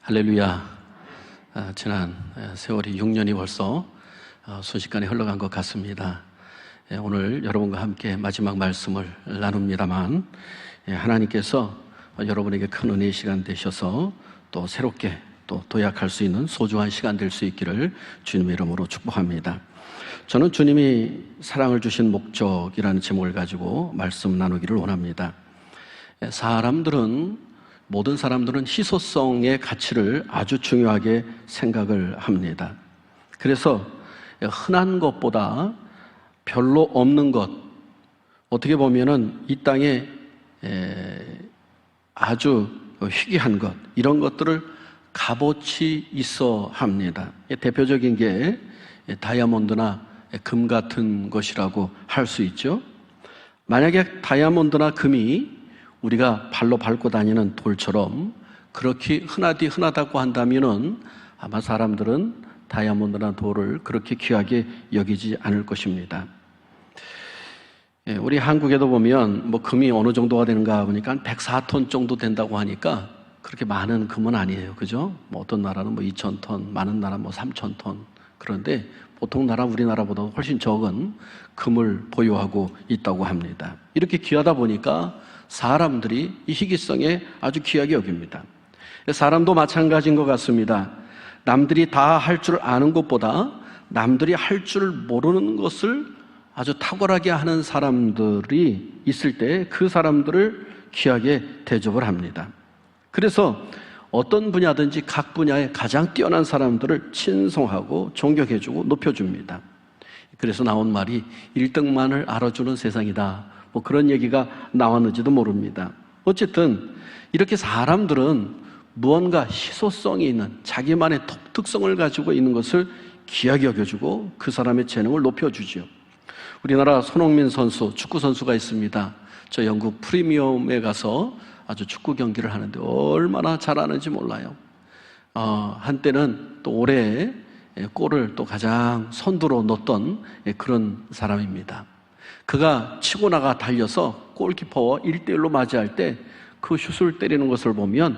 할렐루야. 지난 세월이 6년이 벌써 순식간에 흘러간 것 같습니다. 오늘 여러분과 함께 마지막 말씀을 나눕니다만, 하나님께서 여러분에게 큰 은혜의 시간 되셔서 또 새롭게 또 도약할 수 있는 소중한 시간 될 수 있기를 주님의 이름으로 축복합니다. 저는 주님이 사랑을 주신 목적이라는 제목을 가지고 말씀 나누기를 원합니다. 모든 사람들은 희소성의 가치를 아주 중요하게 생각을 합니다. 그래서 흔한 것보다 별로 없는 것, 어떻게 보면은 이 땅에 아주 희귀한 것, 이런 것들을 값어치 있어 합니다. 대표적인 게 다이아몬드나 금 같은 것이라고 할 수 있죠. 만약에 다이아몬드나 금이 우리가 발로 밟고 다니는 돌처럼 그렇게 흔하다고 한다면은 아마 사람들은 다이아몬드나 돌을 그렇게 귀하게 여기지 않을 것입니다. 우리 한국에도 보면 금이 어느 정도가 되는가 보니까 한 104톤 정도 된다고 하니까 그렇게 많은 금은 아니에요. 그죠? 어떤 나라는 2,000톤, 많은 나라 3,000톤. 그런데 보통 우리나라보다 훨씬 적은 금을 보유하고 있다고 합니다. 이렇게 귀하다 보니까 사람들이 이 희귀성에 아주 귀하게 여깁니다. 사람도 마찬가지인 것 같습니다. 남들이 다 할 줄 아는 것보다 남들이 할 줄 모르는 것을 아주 탁월하게 하는 사람들이 있을 때 그 사람들을 귀하게 대접을 합니다. 그래서 어떤 분야든지 각 분야에 가장 뛰어난 사람들을 친송하고 존경해주고 높여줍니다. 그래서 나온 말이 1등만을 알아주는 세상이다, 그런 얘기가 나왔는지도 모릅니다. 어쨌든 이렇게 사람들은 무언가 희소성이 있는 자기만의 특성을 가지고 있는 것을 귀하게 여겨주고 그 사람의 재능을 높여주죠. 우리나라 손흥민 선수, 축구 선수가 있습니다. 저 영국 프리미엄에 가서 아주 축구 경기를 하는데 얼마나 잘하는지 몰라요. 한때는 또 올해 골을 또 가장 선두로 넣었던 그런 사람입니다. 그가 치고 나가 달려서 골키퍼와 1대1로 맞이할 때 그 슛을 때리는 것을 보면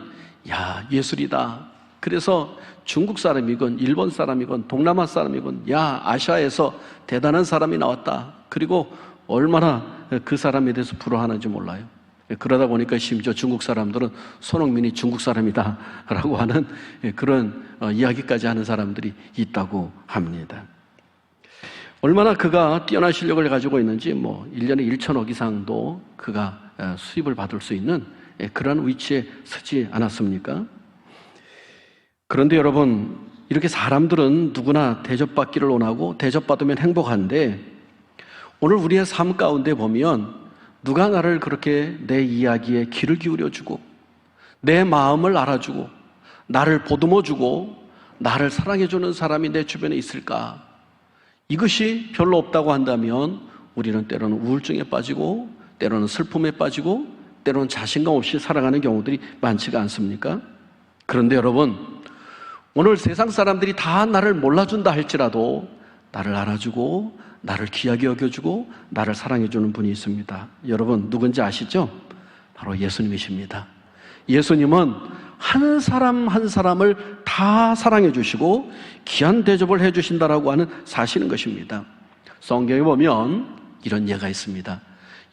예술이다. 그래서 중국 사람이건 일본 사람이건 동남아 사람이건 아시아에서 대단한 사람이 나왔다. 그리고 얼마나 그 사람에 대해서 부러워하는지 몰라요. 그러다 보니까 심지어 중국 사람들은 손흥민이 중국 사람이다 라고 하는 그런 이야기까지 하는 사람들이 있다고 합니다. 얼마나 그가 뛰어난 실력을 가지고 있는지 1년에 1천억 이상도 그가 수입을 받을 수 있는 그런 위치에 서지 않았습니까? 그런데 여러분, 이렇게 사람들은 누구나 대접받기를 원하고 대접받으면 행복한데, 오늘 우리의 삶 가운데 보면 누가 나를 그렇게 내 이야기에 귀를 기울여주고 내 마음을 알아주고 나를 보듬어주고 나를 사랑해주는 사람이 내 주변에 있을까? 이것이 별로 없다고 한다면 우리는 때로는 우울증에 빠지고 때로는 슬픔에 빠지고 때로는 자신감 없이 살아가는 경우들이 많지가 않습니까? 그런데 여러분, 오늘 세상 사람들이 다 나를 몰라준다 할지라도 나를 알아주고 나를 귀하게 여겨주고 나를 사랑해주는 분이 있습니다. 여러분, 누군지 아시죠? 바로 예수님이십니다. 예수님은 한 사람 한 사람을 다 사랑해 주시고 귀한 대접을 해 주신다라고 하는 사실인 것입니다. 성경에 보면 이런 예가 있습니다.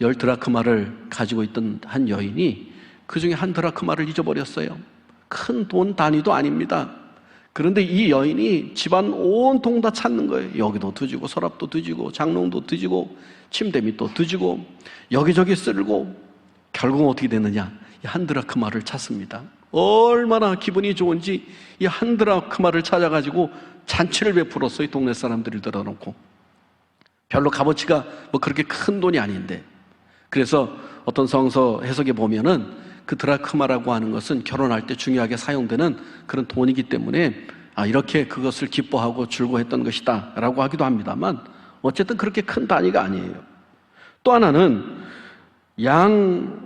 10드라크마를 가지고 있던 한 여인이 그 중에 한 드라크마를 잊어버렸어요. 큰 돈 단위도 아닙니다. 그런데 이 여인이 집안 온통 다 찾는 거예요. 여기도 뒤지고 서랍도 뒤지고 장롱도 뒤지고 침대 밑도 뒤지고 여기저기 쓸고 결국 어떻게 됐느냐, 이 한 드라크마를 찾습니다. 얼마나 기분이 좋은지 이 한 드라크마를 찾아가지고 잔치를 베풀었어요. 동네 사람들을 들어놓고. 별로 값어치가 그렇게 큰 돈이 아닌데, 그래서 어떤 성서 해석에 보면은 그 드라크마라고 하는 것은 결혼할 때 중요하게 사용되는 그런 돈이기 때문에 이렇게 그것을 기뻐하고 즐거워했던 것이다 라고 하기도 합니다만, 어쨌든 그렇게 큰 단위가 아니에요. 또 하나는 양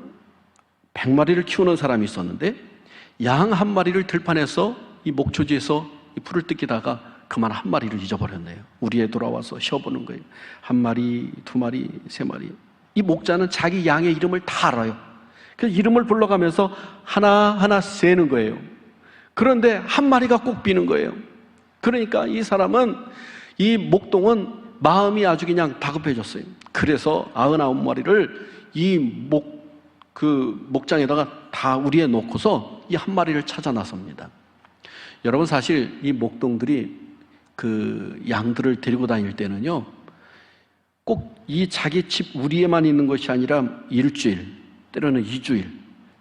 100마리를 키우는 사람이 있었는데 양 한 마리를 들판에서 이 목초지에서 이 풀을 뜯기다가 그만 한 마리를 잊어버렸네요. 우리에 돌아와서 쉬어보는 거예요. 한 마리, 두 마리, 세 마리. 이 목자는 자기 양의 이름을 다 알아요. 그래서 이름을 불러가면서 하나하나 세는 거예요. 그런데 한 마리가 꼭 비는 거예요. 그러니까 이 사람은, 이 목동은 마음이 아주 그냥 다급해졌어요. 그래서 99마리를 이 목장에다가 다 우리에 놓고서 이 한 마리를 찾아 나섭니다. 여러분, 사실 이 목동들이 그 양들을 데리고 다닐 때는요, 꼭 이 자기 집 우리에만 있는 것이 아니라 일주일, 때로는 2주일,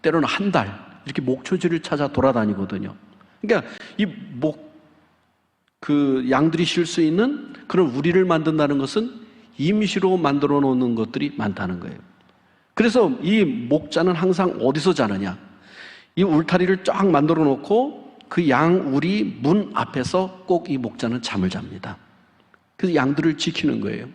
때로는 한 달, 이렇게 목초지를 찾아 돌아다니거든요. 그러니까 양들이 쉴 수 있는 그런 우리를 만든다는 것은 임시로 만들어 놓는 것들이 많다는 거예요. 그래서 이 목자는 항상 어디서 자느냐? 이 울타리를 쫙 만들어 놓고 그 양 우리 문 앞에서 꼭 이 목자는 잠을 잡니다. 그래서 양들을 지키는 거예요.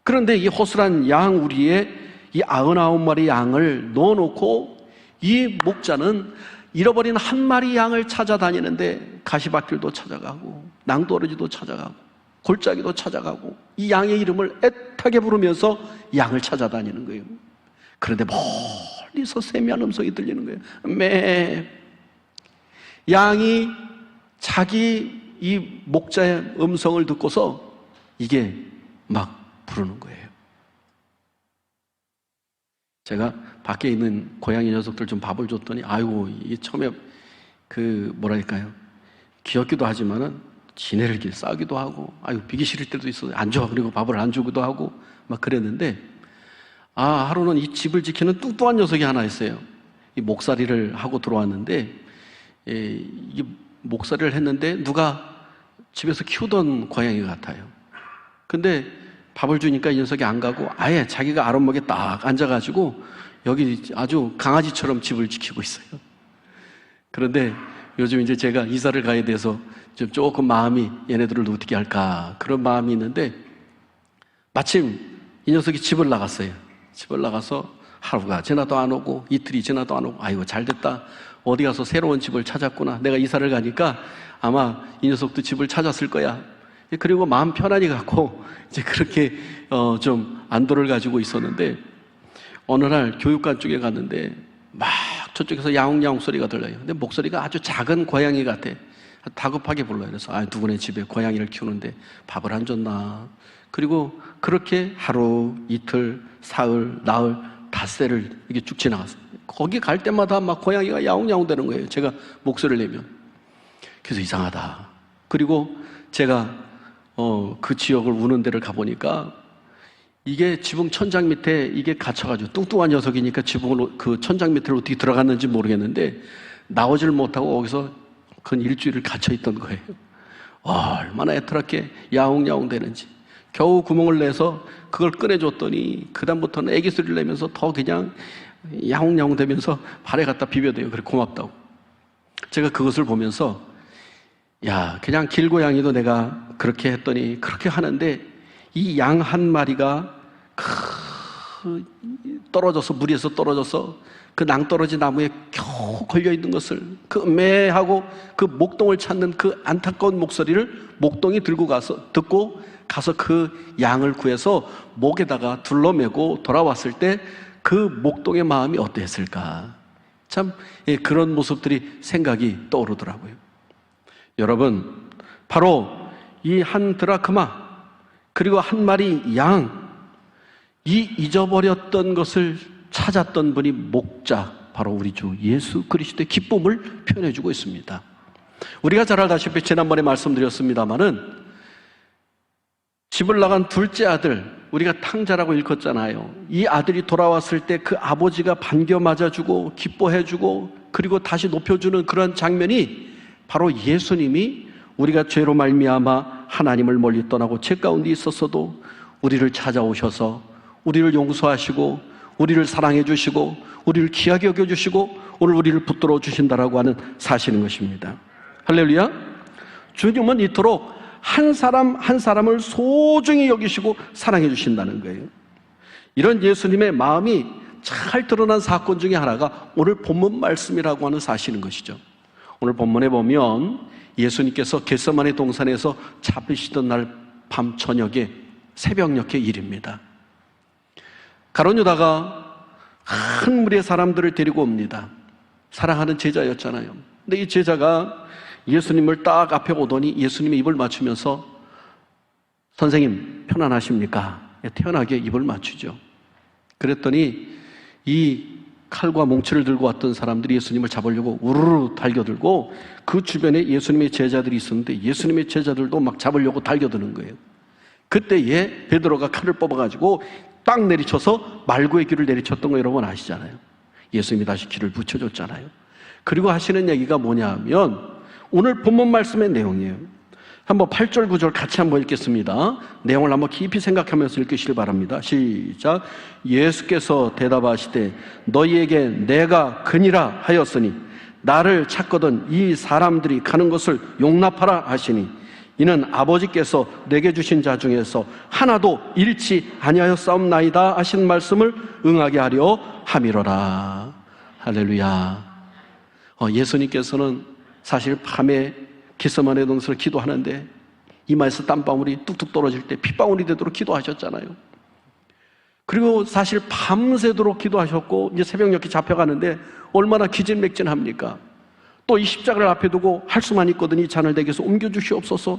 그런데 이 허술한 양 우리에 이 99마리 양을 넣어놓고 이 목자는 잃어버린 한 마리 양을 찾아다니는데 가시밭길도 찾아가고 낭떠러지도 찾아가고 골짜기도 찾아가고 이 양의 이름을 애타게 부르면서 양을 찾아다니는 거예요. 그런데 멀리서 세미한 음성이 들리는 거예요. 매. 양이 자기 이 목자의 음성을 듣고서 이게 막 부르는 거예요. 제가 밖에 있는 고양이 녀석들 좀 밥을 줬더니, 아이고, 이게 처음에 뭐랄까요, 귀엽기도 하지만은 지네를 이렇게 싸기도 하고, 아이고, 비기 싫을 때도 있어요. 안 줘. 그리고 밥을 안 주기도 하고 막 그랬는데, 하루는 이 집을 지키는 뚱뚱한 녀석이 하나 있어요. 이 목살이를 하고 들어왔는데, 이 목살이를 했는데 누가 집에서 키우던 고양이 같아요. 근데 밥을 주니까 이 녀석이 안 가고 아예 자기가 아랫목에 딱 앉아가지고 여기 아주 강아지처럼 집을 지키고 있어요. 그런데 요즘 이제 제가 이사를 가야 돼서 조금 마음이 얘네들을 어떻게 할까 그런 마음이 있는데, 마침 이 녀석이 집을 나갔어요. 집을 나가서 하루가 지나도 안 오고 이틀이 지나도 안 오고, 아이고 잘됐다, 어디 가서 새로운 집을 찾았구나, 내가 이사를 가니까 아마 이 녀석도 집을 찾았을 거야. 그리고 마음 편안히 갖고 이제 그렇게 좀 안도를 가지고 있었는데, 어느 날 교육관 쪽에 갔는데 막 저쪽에서 야옹야옹 소리가 들려요. 근데 목소리가 아주 작은 고양이 같아. 다급하게 불러요. 그래서 누구네 집에 고양이를 키우는데 밥을 안 줬나. 그리고 그렇게 하루, 이틀, 사흘, 나흘, 닷새를 이렇게 쭉 지나갔어요. 거기 갈 때마다 막 고양이가 야옹야옹 되는 거예요. 제가 목소리를 내면. 그래서 이상하다. 그리고 제가 그 지역을 우는 데를 가보니까 이게 지붕 천장 밑에 이게 갇혀가지고, 뚱뚱한 녀석이니까 지붕을 그 천장 밑으로 어떻게 들어갔는지 모르겠는데 나오질 못하고 거기서 근 일주일을 갇혀있던 거예요. 얼마나 애터럽게 야옹야옹 되는지. 겨우 구멍을 내서 그걸 꺼내줬더니 그 다음부터는 애기 소리를 내면서 더 그냥 야옹야옹 되면서 발에 갖다 비벼대요. 그래 고맙다고. 제가 그것을 보면서, 야, 그냥 길고양이도 내가 그렇게 했더니 그렇게 하는데 이 양 한 마리가 떨어져서, 무리에서 떨어져서 그 낭떠러지 나무에 겨우 걸려있는 것을 그 매하고 그 목동을 찾는 그 안타까운 목소리를 목동이 듣고 가서 그 양을 구해서 목에다가 둘러매고 돌아왔을 때 그 목동의 마음이 어땠을까. 참 그런 모습들이 생각이 떠오르더라고요. 여러분, 바로 이 한 드라크마 그리고 한 마리 양, 이 잊어버렸던 것을 찾았던 분이 목자, 바로 우리 주 예수 그리스도의 기쁨을 표현해주고 있습니다. 우리가 잘 알다시피 지난번에 말씀드렸습니다마는 집을 나간 둘째 아들, 우리가 탕자라고 일컫잖아요. 이 아들이 돌아왔을 때 그 아버지가 반겨 맞아주고 기뻐해주고 그리고 다시 높여주는 그런 장면이 바로 예수님이 우리가 죄로 말미암아 하나님을 멀리 떠나고 죄 가운데 있었어도 우리를 찾아오셔서 우리를 용서하시고 우리를 사랑해 주시고 우리를 귀하게 여겨주시고 오늘 우리를 붙들어 주신다라고 하는 사실인 것입니다. 할렐루야. 주님은 이토록 한 사람 한 사람을 소중히 여기시고 사랑해 주신다는 거예요. 이런 예수님의 마음이 잘 드러난 사건 중에 하나가 오늘 본문 말씀이라고 하는 사실인 것이죠. 오늘 본문에 보면 예수님께서 겟세마네 동산에서 잡으시던 날 밤 저녁에 새벽녘의 일입니다. 가룟 유다가 큰 무리의 사람들을 데리고 옵니다. 사랑하는 제자였잖아요. 근데 이 제자가 예수님을 딱 앞에 오더니 예수님이 입을 맞추면서 선생님 편안하십니까? 태연하게 입을 맞추죠. 그랬더니 이 칼과 몽치를 들고 왔던 사람들이 예수님을 잡으려고 우르르 달겨들고 그 주변에 예수님의 제자들이 있었는데 예수님의 제자들도 막 잡으려고 달겨드는 거예요. 그때에 베드로가 칼을 뽑아가지고 딱 내리쳐서 말고의 귀를 내리쳤던 거 여러분 아시잖아요. 예수님이 다시 귀를 붙여줬잖아요. 그리고 하시는 얘기가 뭐냐면 오늘 본문 말씀의 내용이에요. 한번 8절 9절 같이 한번 읽겠습니다. 내용을 한번 깊이 생각하면서 읽으시길 바랍니다. 시작. 예수께서 대답하시되 너희에게 내가 그니라 하였으니 나를 찾거든 이 사람들이 가는 것을 용납하라 하시니 이는 아버지께서 내게 주신 자 중에서 하나도 잃지 아니하였사옵나이다 하신 말씀을 응하게 하려 함이로라. 할렐루야. 예수님께서는 사실 밤에 겟세마네 동산에서 기도하는데 이마에서 땀방울이 뚝뚝 떨어질 때 핏방울이 되도록 기도하셨잖아요. 그리고 사실 밤새도록 기도하셨고 이제 새벽녘에 잡혀가는데 얼마나 기진맥진합니까? 또 이 십자가를 앞에 두고 할 수만 있거든 이 잔을 내게서 옮겨주시옵소서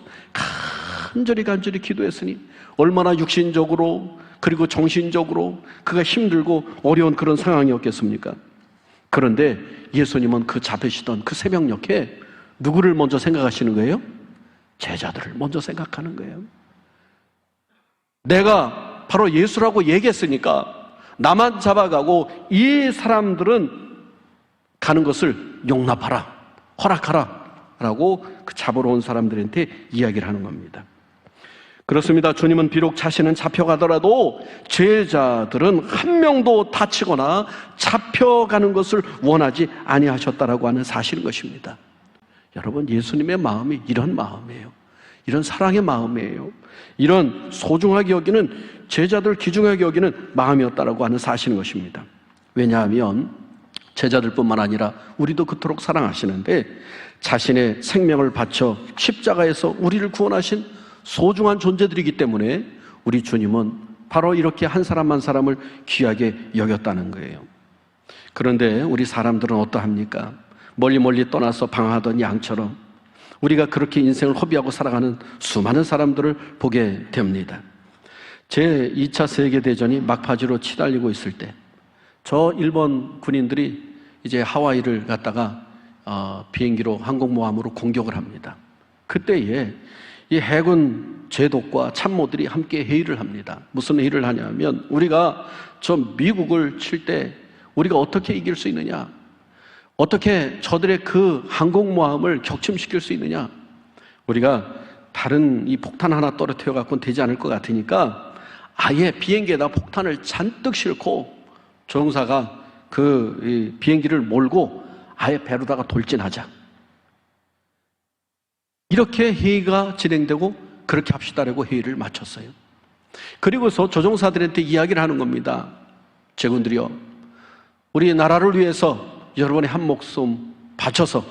간절히 기도했으니 얼마나 육신적으로 그리고 정신적으로 그가 힘들고 어려운 그런 상황이었겠습니까? 그런데 예수님은 그 잡으시던 그 새벽녘에 누구를 먼저 생각하시는 거예요? 제자들을 먼저 생각하는 거예요. 내가 바로 예수라고 얘기했으니까 나만 잡아가고 이 사람들은 가는 것을 용납하라, 허락하라 라고 그 잡으러 온 사람들한테 이야기를 하는 겁니다. 그렇습니다. 주님은 비록 자신은 잡혀가더라도 제자들은 한 명도 다치거나 잡혀가는 것을 원하지 아니하셨다라고 하는 사실인 것입니다. 여러분, 예수님의 마음이 이런 마음이에요. 이런 사랑의 마음이에요. 이런 소중하게 여기는 제자들 귀중하게 여기는 마음이었다라고 하는 사실인 것입니다. 왜냐하면 제자들뿐만 아니라 우리도 그토록 사랑하시는데 자신의 생명을 바쳐 십자가에서 우리를 구원하신 소중한 존재들이기 때문에 우리 주님은 바로 이렇게 한 사람 한 사람을 귀하게 여겼다는 거예요. 그런데 우리 사람들은 어떠합니까? 멀리 떠나서 방황하던 양처럼 우리가 그렇게 인생을 허비하고 살아가는 수많은 사람들을 보게 됩니다. 제2차 세계대전이 막바지로 치달리고 있을 때 저 일본 군인들이 이제 하와이를 갔다가 비행기로 항공모함으로 공격을 합니다. 그때에 이 해군 제독과 참모들이 함께 회의를 합니다. 무슨 회의를 하냐면 우리가 저 미국을 칠 때 우리가 어떻게 이길 수 있느냐, 어떻게 저들의 그 항공모함을 격침시킬 수 있느냐, 우리가 다른 이 폭탄 하나 떨어뜨려 갖고는 되지 않을 것 같으니까 아예 비행기에다 폭탄을 잔뜩 싣고 조종사가 그 비행기를 몰고 아예 배로다가 돌진하자. 이렇게 회의가 진행되고 그렇게 합시다라고 회의를 마쳤어요. 그리고서 조종사들한테 이야기를 하는 겁니다. 제군들이여, 우리 나라를 위해서 여러분의 한 목숨 바쳐서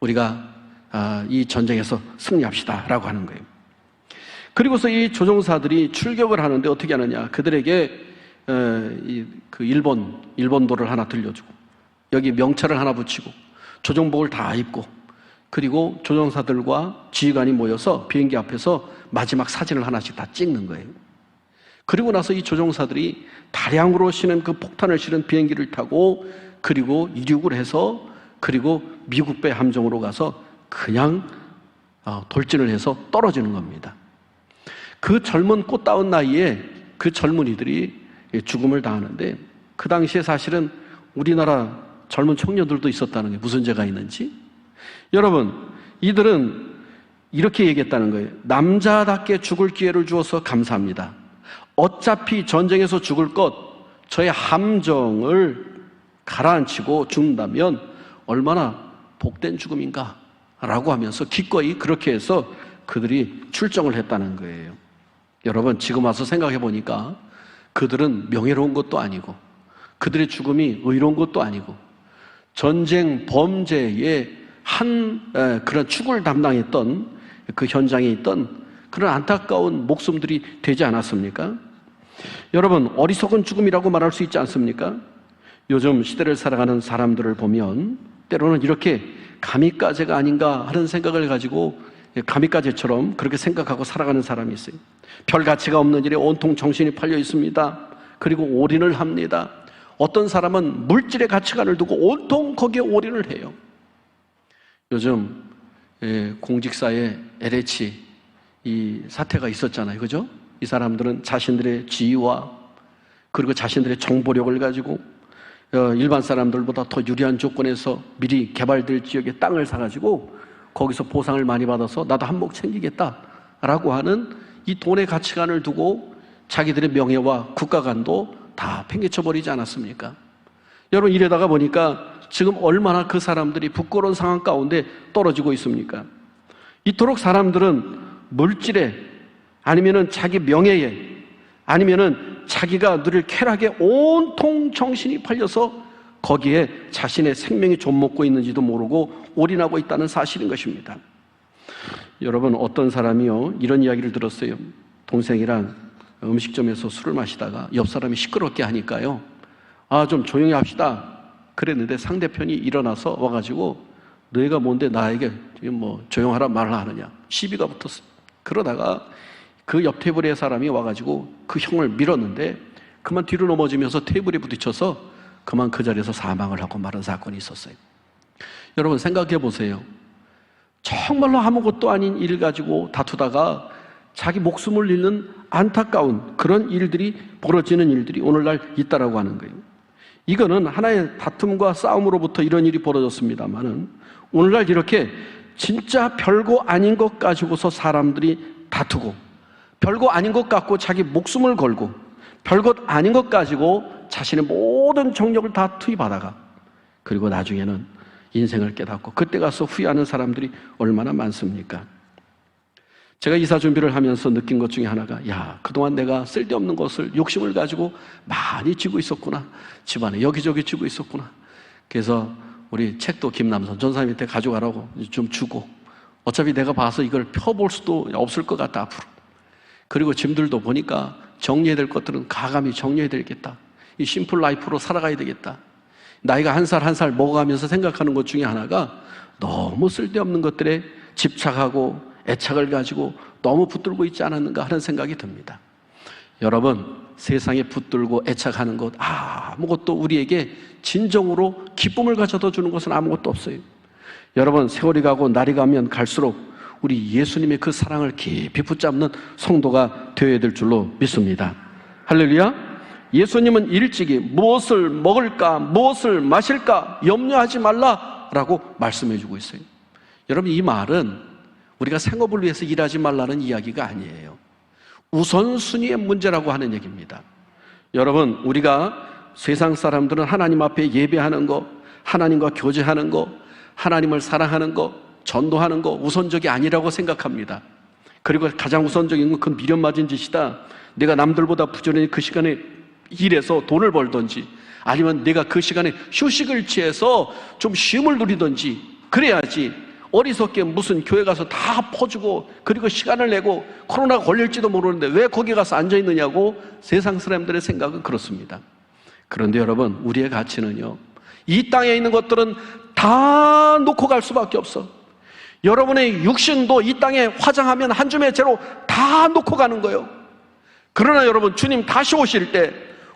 우리가 이 전쟁에서 승리합시다 라고 하는 거예요. 그리고서 이 조종사들이 출격을 하는데 어떻게 하느냐, 그들에게 그 일본도를 하나 들려주고 여기 명찰을 하나 붙이고 조종복을 다 입고 그리고 조종사들과 지휘관이 모여서 비행기 앞에서 마지막 사진을 하나씩 다 찍는 거예요. 그리고 나서 이 조종사들이 다량으로 실은 그 폭탄을 실은 비행기를 타고 그리고 이륙을 해서 그리고 미국배 함정으로 가서 그냥 돌진을 해서 떨어지는 겁니다. 그 젊은 꽃다운 나이에 그 젊은이들이 죽음을 당하는데 그 당시에 사실은 우리나라 젊은 청년들도 있었다는 게 무슨 죄가 있는지, 여러분 이들은 이렇게 얘기했다는 거예요. 남자답게 죽을 기회를 주어서 감사합니다. 어차피 전쟁에서 죽을 것 저의 함정을 가라앉히고 죽는다면 얼마나 복된 죽음인가 라고 하면서 기꺼이 그렇게 해서 그들이 출정을 했다는 거예요. 여러분, 지금 와서 생각해 보니까 그들은 명예로운 것도 아니고 그들의 죽음이 의로운 것도 아니고 전쟁 범죄의 그런 축을 담당했던 그 현장에 있던 그런 안타까운 목숨들이 되지 않았습니까? 여러분, 어리석은 죽음이라고 말할 수 있지 않습니까? 요즘 시대를 살아가는 사람들을 보면 때로는 이렇게 가미가제가 아닌가 하는 생각을 가지고 가미가제처럼 그렇게 생각하고 살아가는 사람이 있어요. 별 가치가 없는 일에 온통 정신이 팔려 있습니다. 그리고 올인을 합니다. 어떤 사람은 물질의 가치관을 두고 온통 거기에 올인을 해요. 요즘 공직사에 LH 이 사태가 있었잖아요. 그죠? 이 사람들은 자신들의 지위와 그리고 자신들의 정보력을 가지고 일반 사람들보다 더 유리한 조건에서 미리 개발될 지역에 땅을 사가지고 거기서 보상을 많이 받아서 나도 한몫 챙기겠다라고 하는 이 돈의 가치관을 두고 자기들의 명예와 국가관도 다 팽개쳐버리지 않았습니까? 여러분, 이러다가 보니까 지금 얼마나 그 사람들이 부끄러운 상황 가운데 떨어지고 있습니까? 이토록 사람들은 물질에 아니면은 자기 명예에 아니면은 자기가 누릴 쾌락에 온통 정신이 팔려서 거기에 자신의 생명이 좀먹고 있는지도 모르고 올인하고 있다는 사실인 것입니다. 여러분, 어떤 사람이요 이런 이야기를 들었어요. 동생이랑 음식점에서 술을 마시다가 옆 사람이 시끄럽게 하니까요, 좀 조용히 합시다 그랬는데 상대편이 일어나서 와가지고 너희가 뭔데 나에게 뭐 조용하라 말을 하느냐 시비가 붙었어요. 그러다가 그 옆 테이블의 사람이 와가지고 그 형을 밀었는데 그만 뒤로 넘어지면서 테이블에 부딪혀서 그만 그 자리에서 사망을 하고 말은 사건이 있었어요. 여러분, 생각해 보세요. 정말로 아무것도 아닌 일 가지고 다투다가 자기 목숨을 잃는 안타까운 그런 일들이 벌어지는 일들이 오늘날 있다라고 하는 거예요. 이거는 하나의 다툼과 싸움으로부터 이런 일이 벌어졌습니다만은 오늘날 이렇게 진짜 별거 아닌 것 가지고서 사람들이 다투고 별거 아닌 것 갖고 자기 목숨을 걸고 별것 아닌 것 가지고 자신의 모든 정력을 다 투입하다가 그리고 나중에는 인생을 깨닫고 그때 가서 후회하는 사람들이 얼마나 많습니까? 제가 이사 준비를 하면서 느낀 것 중에 하나가 그동안 내가 쓸데없는 것을 욕심을 가지고 많이 쥐고 있었구나. 집안에 여기저기 쥐고 있었구나. 그래서 우리 책도 김남선 전사님한테 가져가라고 좀 주고 어차피 내가 봐서 이걸 펴볼 수도 없을 것 같다 앞으로. 그리고 짐들도 보니까 정리해야 될 것들은 가감히 정리해야 되겠다. 이 심플 라이프로 살아가야 되겠다. 나이가 한 살 한 살 먹어가면서 생각하는 것 중에 하나가 너무 쓸데없는 것들에 집착하고 애착을 가지고 너무 붙들고 있지 않았는가 하는 생각이 듭니다. 여러분, 세상에 붙들고 애착하는 것 아무것도 우리에게 진정으로 기쁨을 가져다 주는 것은 아무것도 없어요. 여러분, 세월이 가고 날이 가면 갈수록 우리 예수님의 그 사랑을 깊이 붙잡는 성도가 되어야 될 줄로 믿습니다. 할렐루야. 예수님은 일찍이 무엇을 먹을까 무엇을 마실까 염려하지 말라라고 말씀해 주고 있어요. 여러분, 이 말은 우리가 생업을 위해서 일하지 말라는 이야기가 아니에요. 우선순위의 문제라고 하는 얘기입니다. 여러분, 우리가 세상 사람들은 하나님 앞에 예배하는 거, 하나님과 교제하는 거, 하나님을 사랑하는 거, 전도하는 거 우선적이 아니라고 생각합니다. 그리고 가장 우선적인 건 그건 미련 맞은 짓이다. 내가 남들보다 부지런히 그 시간에 일해서 돈을 벌든지 아니면 내가 그 시간에 휴식을 취해서 좀 쉼을 누리든지 그래야지 어리석게 무슨 교회 가서 다 퍼주고 그리고 시간을 내고 코로나가 걸릴지도 모르는데 왜 거기 가서 앉아있느냐고 세상 사람들의 생각은 그렇습니다. 그런데 여러분, 우리의 가치는요, 이 땅에 있는 것들은 다 놓고 갈 수밖에 없어. 여러분의 육신도 이 땅에 화장하면 한 줌의 재로 다 놓고 가는 거예요. 그러나 여러분, 주님 다시 오실 때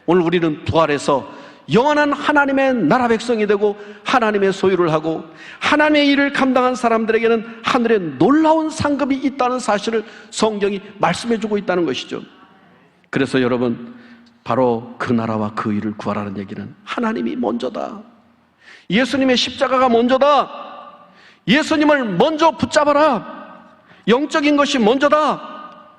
오늘 우리는 부활해서 영원한 하나님의 나라 백성이 되고 하나님의 소유를 하고 하나님의 일을 감당한 사람들에게는 하늘에 놀라운 상급이 있다는 사실을 성경이 말씀해 주고 있다는 것이죠. 그래서 여러분, 바로 그 나라와 그 일을 구하라는 얘기는 하나님이 먼저다. 예수님의 십자가가 먼저다. 예수님을 먼저 붙잡아라. 영적인 것이 먼저다.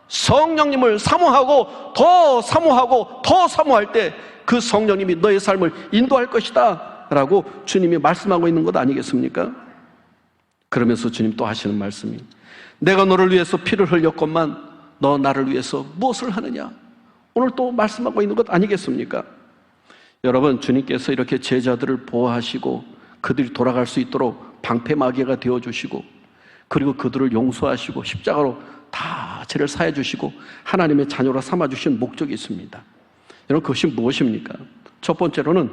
성령님을 사모하고 더 사모하고 더 사모할 때 그 성령님이 너의 삶을 인도할 것이다 라고 주님이 말씀하고 있는 것 아니겠습니까? 그러면서 주님 또 하시는 말씀이 내가 너를 위해서 피를 흘렸건만 너 나를 위해서 무엇을 하느냐? 오늘 또 말씀하고 있는 것 아니겠습니까? 여러분, 주님께서 이렇게 제자들을 보호하시고 그들이 돌아갈 수 있도록 방패막이가 되어주시고 그리고 그들을 용서하시고 십자가로 다 죄를 사해 주시고 하나님의 자녀로 삼아주신 목적이 있습니다. 여러분, 그것이 무엇입니까? 첫 번째로는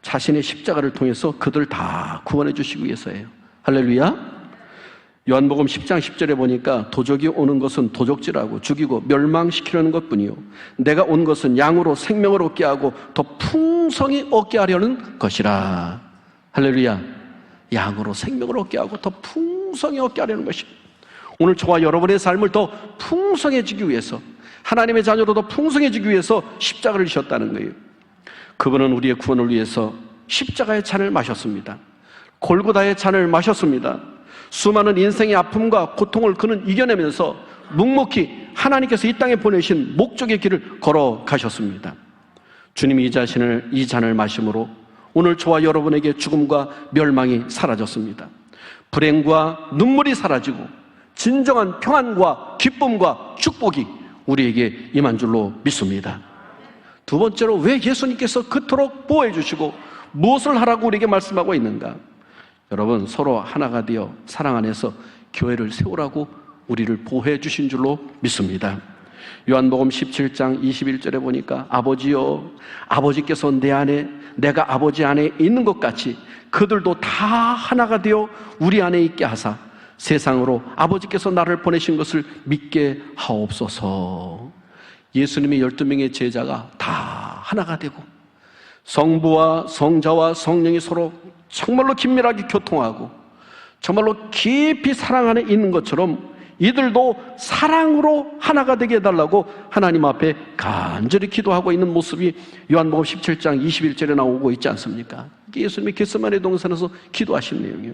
자신의 십자가를 통해서 그들 다 구원해 주시기 위해서예요. 할렐루야. 요한복음 10장 10절에 보니까 도적이 오는 것은 도적질하고 죽이고 멸망시키려는 것뿐이요 내가 온 것은 양으로 생명을 얻게 하고 더 풍성히 얻게 하려는 것이라. 할렐루야. 양으로 생명을 얻게 하고 더 풍성히 얻게 하려는 것입니다. 오늘 저와 여러분의 삶을 더 풍성해지기 위해서, 하나님의 자녀로 더 풍성해지기 위해서 십자가를 지셨다는 거예요. 그분은 우리의 구원을 위해서 십자가의 잔을 마셨습니다. 골고다의 잔을 마셨습니다. 수많은 인생의 아픔과 고통을 그는 이겨내면서 묵묵히 하나님께서 이 땅에 보내신 목적의 길을 걸어가셨습니다. 주님이 이 잔을 마심으로 오늘 저와 여러분에게 죽음과 멸망이 사라졌습니다. 불행과 눈물이 사라지고 진정한 평안과 기쁨과 축복이 우리에게 임한 줄로 믿습니다. 두 번째로, 왜 예수님께서 그토록 보호해 주시고 무엇을 하라고 우리에게 말씀하고 있는가? 여러분, 서로 하나가 되어 사랑 안에서 교회를 세우라고 우리를 보호해 주신 줄로 믿습니다. 요한복음 17장 21절에 보니까 아버지여, 아버지께서 내 안에, 내가 아버지 안에 있는 것 같이 그들도 다 하나가 되어 우리 안에 있게 하사 세상으로 아버지께서 나를 보내신 것을 믿게 하옵소서. 예수님의 12명의 제자가 다 하나가 되고 성부와 성자와 성령이 서로 정말로 긴밀하게 교통하고 정말로 깊이 사랑 안에 있는 것처럼 이들도 사랑으로 하나가 되게 해달라고 하나님 앞에 간절히 기도하고 있는 모습이 요한복음 17장 21절에 나오고 있지 않습니까? 이게 예수님이 겟세마네 동산에서 기도하신 내용이에요.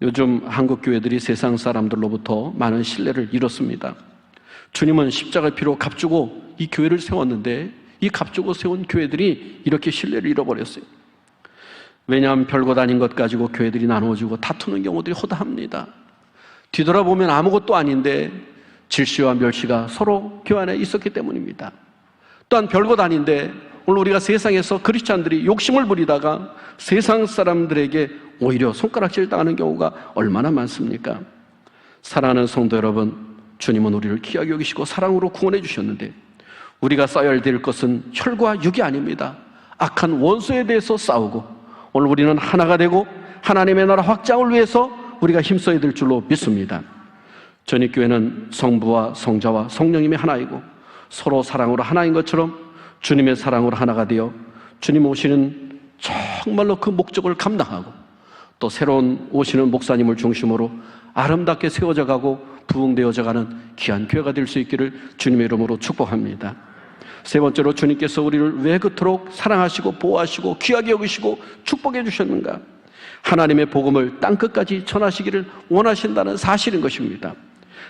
요즘 한국 교회들이 세상 사람들로부터 많은 신뢰를 잃었습니다. 주님은 십자가의 피로 값주고 이 교회를 세웠는데 이 값주고 세운 교회들이 이렇게 신뢰를 잃어버렸어요. 왜냐하면 별것 아닌 것 가지고 교회들이 나누어지고 다투는 경우들이 허다합니다. 뒤돌아보면 아무것도 아닌데 질시와 멸시가 서로 교회 안에 있었기 때문입니다. 또한 별것 아닌데 오늘 우리가 세상에서 크리스찬들이 욕심을 부리다가 세상 사람들에게 오히려 손가락질 당하는 경우가 얼마나 많습니까? 사랑하는 성도 여러분, 주님은 우리를 귀하게 여기시고 사랑으로 구원해 주셨는데 우리가 싸워야 될 것은 혈과 육이 아닙니다. 악한 원수에 대해서 싸우고 오늘 우리는 하나가 되고 하나님의 나라 확장을 위해서 우리가 힘써야 될 줄로 믿습니다. 전입교회는 성부와 성자와 성령님이 하나이고 서로 사랑으로 하나인 것처럼 주님의 사랑으로 하나가 되어 주님 오시는 정말로 그 목적을 감당하고 또 새로운 오시는 목사님을 중심으로 아름답게 세워져 가고 부흥되어져 가는 귀한 교회가 될 수 있기를 주님의 이름으로 축복합니다. 세 번째로, 주님께서 우리를 왜 그토록 사랑하시고 보호하시고 귀하게 여기시고 축복해 주셨는가? 하나님의 복음을 땅끝까지 전하시기를 원하신다는 사실인 것입니다.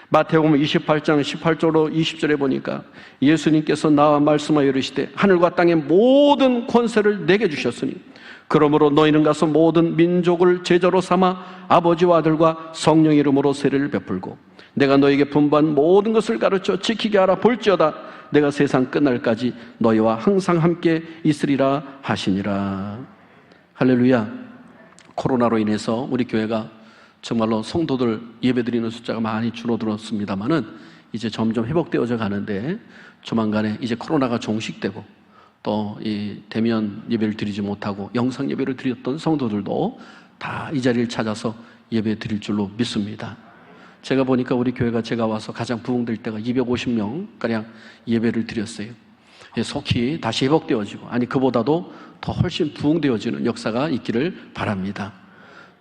마태복음 28장 18절로 20절에 보니까 예수님께서 나와 말씀하여 이르시되 하늘과 땅의 모든 권세를 내게 주셨으니 그러므로 너희는 가서 모든 민족을 제자로 삼아 아버지와 아들과 성령의 이름으로 세례를 베풀고 내가 너에게 분부한 모든 것을 가르쳐 지키게 하라. 볼지어다 내가 세상 끝날까지 너희와 항상 함께 있으리라 하시니라. 할렐루야. 코로나로 인해서 우리 교회가 정말로 성도들 예배드리는 숫자가 많이 줄어들었습니다만은 이제 점점 회복되어져 가는데 조만간에 이제 코로나가 종식되고 또 이 대면 예배를 드리지 못하고 영상 예배를 드렸던 성도들도 다 이 자리를 찾아서 예배 드릴 줄로 믿습니다. 제가 보니까 우리 교회가 제가 와서 가장 부흥될 때가 250명가량 예배를 드렸어요. 속히 다시 회복되어지고 그보다도 더 훨씬 부흥되어지는 역사가 있기를 바랍니다.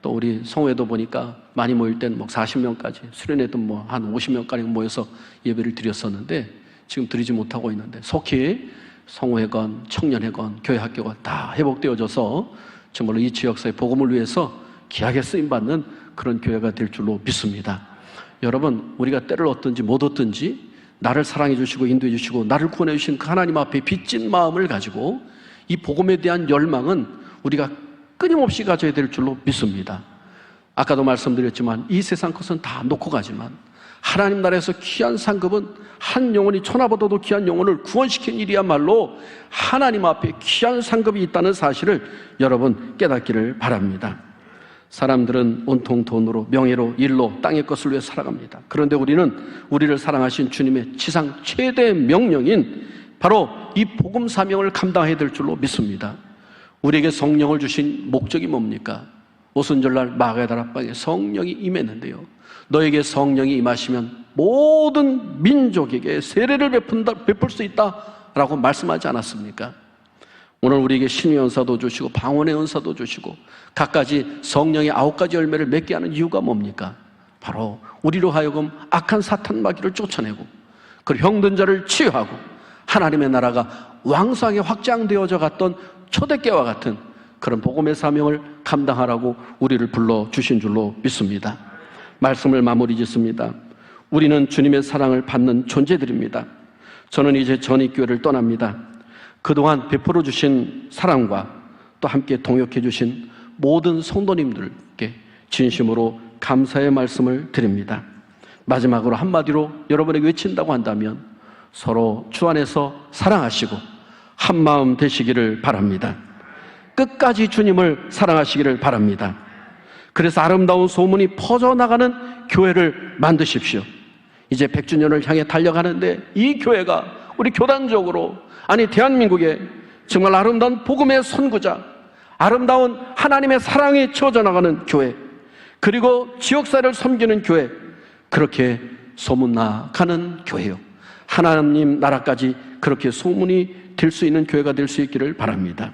또 우리 성회도 보니까 많이 모일 때는 40명까지, 수련회도 한 50명가량 모여서 예배를 드렸었는데 지금 드리지 못하고 있는데 속히 성회건 청년회건 교회 학교가 다 회복되어져서 정말로 이 지역사회 복음을 위해서 귀하게 쓰임받는 그런 교회가 될 줄로 믿습니다. 여러분, 우리가 때를 얻든지 못 얻든지 나를 사랑해 주시고 인도해 주시고 나를 구원해 주신 그 하나님 앞에 빚진 마음을 가지고 이 복음에 대한 열망은 우리가 끊임없이 가져야 될 줄로 믿습니다. 아까도 말씀드렸지만 이 세상 것은 다 놓고 가지만 하나님 나라에서 귀한 상급은 한 영혼이 천하보다도 귀한 영혼을 구원시킨 일이야말로 하나님 앞에 귀한 상급이 있다는 사실을 여러분 깨닫기를 바랍니다. 사람들은 온통 돈으로, 명예로, 일로 땅의 것을 위해 살아갑니다. 그런데 우리는 우리를 사랑하신 주님의 지상 최대 명령인 바로 이 복음 사명을 감당해야 될 줄로 믿습니다. 우리에게 성령을 주신 목적이 뭡니까? 오순절날 마가다라 방에 성령이 임했는데요, 너에게 성령이 임하시면 모든 민족에게 세례를 베풀 수 있다라고 말씀하지 않았습니까? 오늘 우리에게 신의 은사도 주시고 방언의 은사도 주시고 갖가지 성령의 9가지 열매를 맺게 하는 이유가 뭡니까? 바로 우리로 하여금 악한 사탄 마귀를 쫓아내고 그 병든 자를 치유하고 하나님의 나라가 왕성하게 확장되어져 갔던 초대교회와 같은 그런 복음의 사명을 감당하라고 우리를 불러주신 줄로 믿습니다. 말씀을 마무리 짓습니다. 우리는 주님의 사랑을 받는 존재들입니다. 저는 이제 전입교회를 떠납니다. 그동안 베풀어 주신 사랑과 또 함께 동역해 주신 모든 성도님들께 진심으로 감사의 말씀을 드립니다. 마지막으로 한마디로 여러분에게 외친다고 한다면 서로 주 안에서 사랑하시고 한마음 되시기를 바랍니다. 끝까지 주님을 사랑하시기를 바랍니다. 그래서 아름다운 소문이 퍼져나가는 교회를 만드십시오. 이제 100주년을 향해 달려가는데 이 교회가 우리 교단적으로, 아니 대한민국의 정말 아름다운 복음의 선구자, 아름다운 하나님의 사랑이 채워져 나가는 교회, 그리고 지역사회를 섬기는 교회, 그렇게 소문나가는 교회요, 하나님 나라까지 그렇게 소문이 될 수 있는 교회가 될 수 있기를 바랍니다.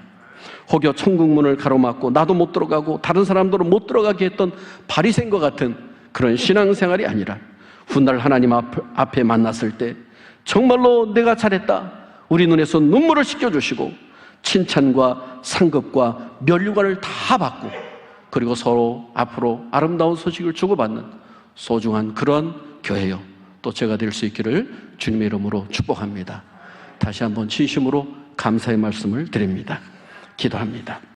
혹여 천국문을 가로막고 나도 못 들어가고 다른 사람들은 못 들어가게 했던 바리새인과 같은 그런 신앙생활이 아니라 훗날 하나님 앞에 만났을 때 정말로 내가 잘했다, 우리 눈에서 눈물을 씻겨주시고 칭찬과 상급과 면류관을 다 받고 그리고 서로 앞으로 아름다운 소식을 주고받는 소중한 그런 교회요, 또 제가 될 수 있기를 주님의 이름으로 축복합니다. 다시 한번 진심으로 감사의 말씀을 드립니다. 기도합니다.